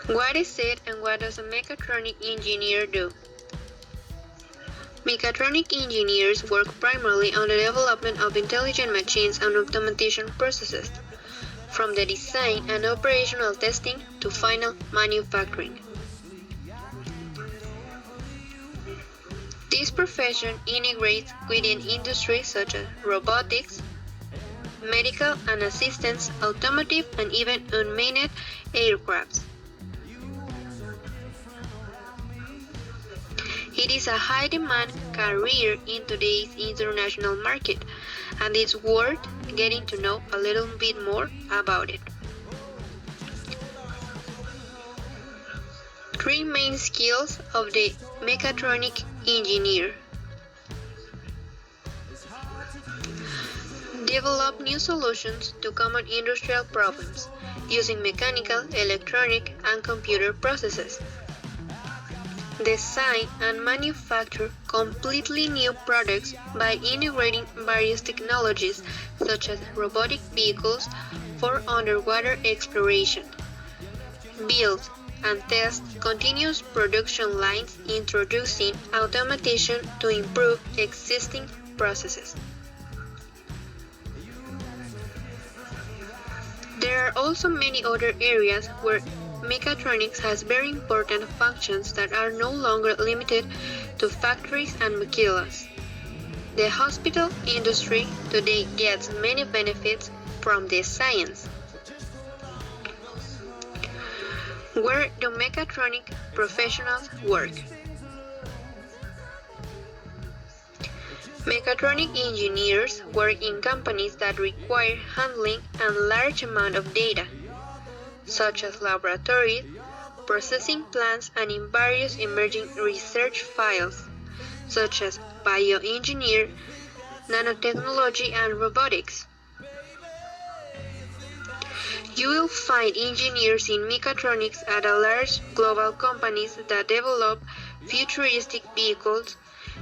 What is it and what does a mechatronic engineer do? Mechatronic engineers work primarily on the development of intelligent machines and automation processes, from the design and operational testing to final manufacturing. This profession integrates within industries such as robotics, medical and assistance, automotive, and even unmanned aircraft. It is a high-demand career in today's international market, and it's worth getting to know a little bit more about it. Three main skills of the mechatronic engineer. Develop new solutions to common industrial problems using mechanical, electronic, and computer processes. Design and manufacture completely new products by integrating various technologies such as robotic vehicles for underwater exploration. Build and test continuous production lines introducing automation to improve existing processes. There are also many other areas where mechatronics has very important functions that are no longer limited to factories and maquilas. The hospital industry today gets many benefits from this science. Where do mechatronic professionals work? Mechatronic engineers work in companies that require handling a large amount of data, such as laboratories, processing plants, and in various emerging research fields, such as bioengineering, nanotechnology, and robotics. You will find engineers in mechatronics at large global companies that develop futuristic vehicles,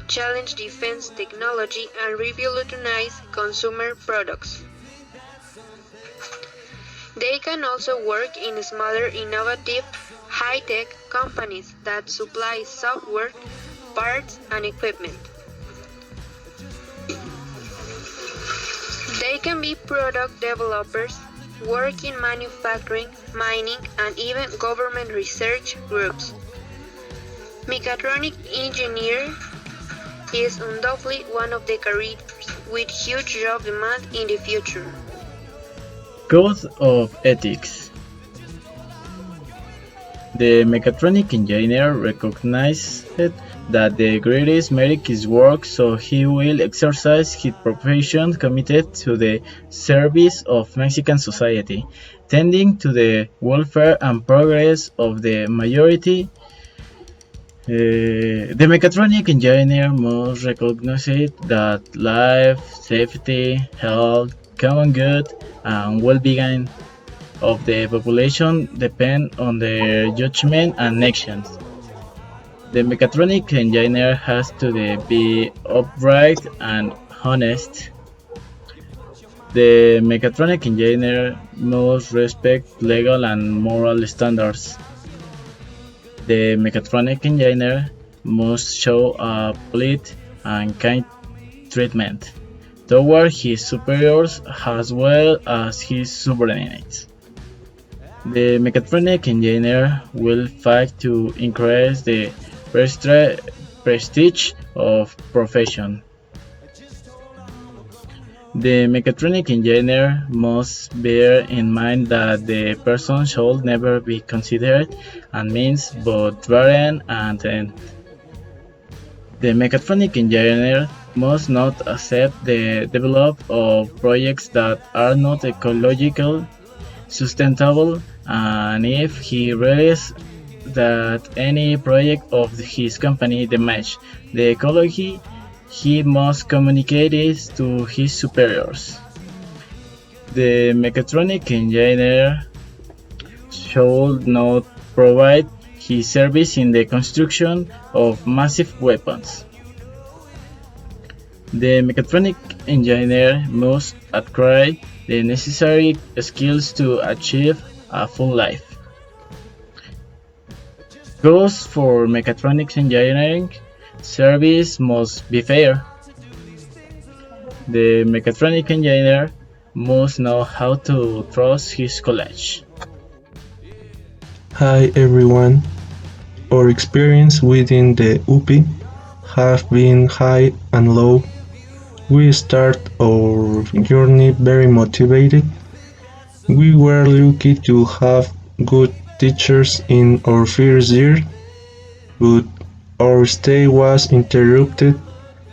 challenge defense technology, and revolutionize consumer products. They can also work in smaller, innovative, high-tech companies that supply software, parts, and equipment. They can be product developers, work in manufacturing, mining, and even government research groups. Mechatronic engineer is undoubtedly one of the careers with huge job demand in the future. Code of Ethics. The mechatronic engineer recognizes that the greatest merit is work, so he will exercise his profession committed to the service of Mexican society, tending to the welfare and progress of the majority. The mechatronic engineer must recognize that life, safety, health, common good, and well-being of the population depend on their judgment and actions. The mechatronic engineer has to be upright and honest. The mechatronic engineer must respect legal and moral standards. The mechatronic engineer must show a polite and kind treatment toward his superiors as well as his subordinates. The mechatronic engineer will fight to increase the prestige of profession. The mechatronic engineer must bear in mind that the person should never be considered a means but rather an end. The mechatronic engineer must not accept the development of projects that are not ecologically sustainable, and if he realizes that any project of his company damages the ecology, he must communicate it to his superiors. The mechatronic engineer should not provide his service in the construction of massive weapons. The mechatronic engineer must acquire the necessary skills to achieve a full life. Thus, for mechatronics engineering, service must be fair. The mechatronic engineer must know how to trust his college. Hi everyone. Our experience within the UPI have been high and low. We start our journey very motivated. We were lucky to have good teachers in our first year, but our stay was interrupted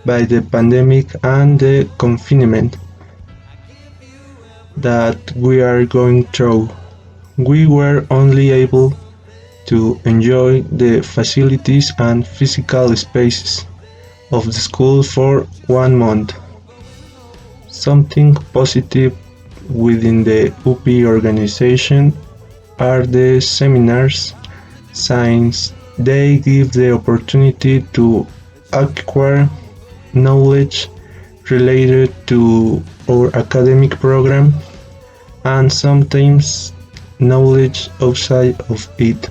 by the pandemic and the confinement that we are going through. We were only able to enjoy the facilities and physical spaces of the school for 1 month. Something positive within the UP organization are the seminars, since they give the opportunity to acquire knowledge related to our academic program and sometimes knowledge outside of it.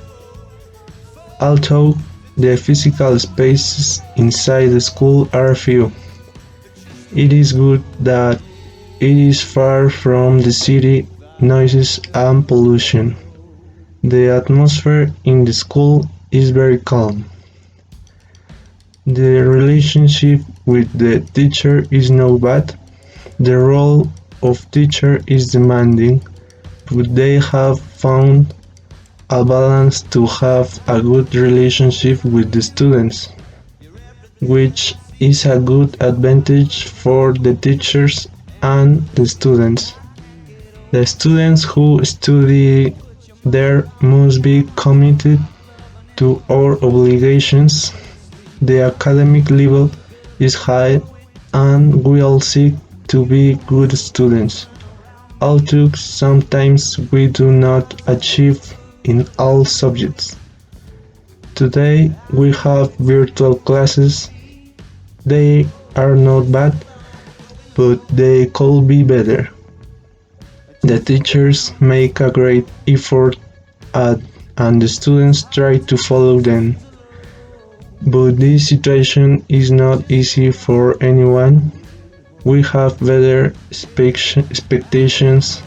Although the physical spaces inside the school are few, it is good that it is far from the city noises and pollution. The atmosphere in the school is very calm. The relationship with the teacher is not bad. The role of teacher is demanding, but they have found a balance to have a good relationship with the students, which is a good advantage for the teachers and the students. The students who study there must be committed to our obligations. The academic level is high and we all seek to be good students, although sometimes we do not achieve in all subjects. Today we have virtual classes. They are not bad, but they could be better. The teachers make a great effort at, and the students try to follow them. But this situation is not easy for anyone. We have better expectations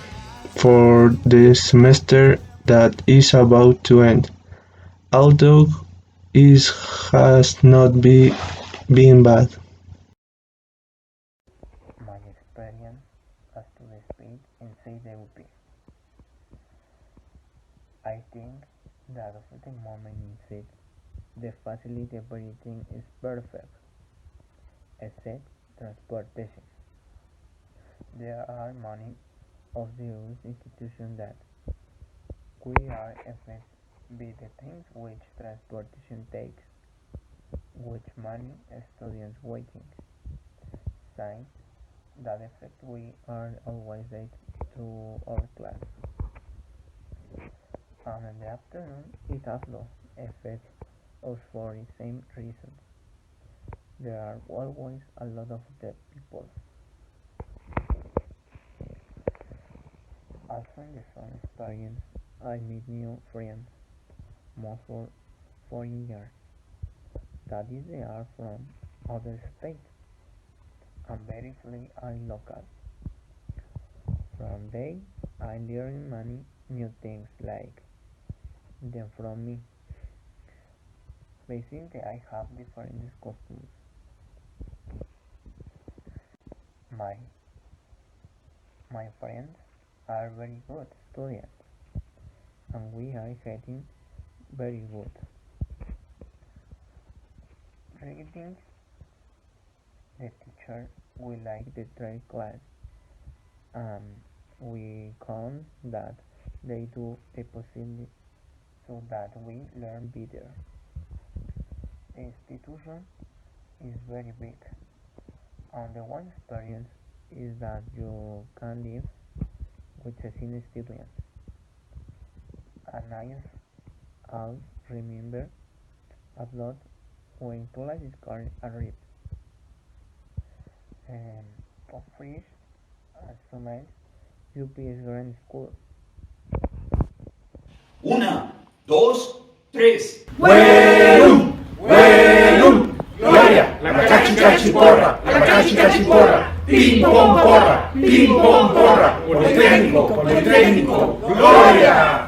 for the semester that is about to end, although it has not been bad. My experience as to the speed inside the UP. I think that of the moment inside the facility everything is perfect except transportation. There are many of those institutions that we are affected by the things which transportation takes, which money students waiting. Sign that effect we are always late to our class. And in the afternoon it also affects us for the same reasons. There are always a lot of dead people. Also in the same experience I meet new friends, most for foreign years. That is they are from other states and very few are local. From they I learn many new things like them from me. Basically I have different costumes. My my friends are very good students and we are getting very good. Reading the teacher we like the trade class and we count that they do the possibility so that we learn better. The institution is very big and the one experience is that you can live with a senior student and I also remember a lot when classes can arrive and of fish as soon as UPS Grand School. Una, dos, 3. Buenum, buenum, Gloria, la cachicachiporra, la cachicachiporra, pim pom porra, por el técnico, Gloria.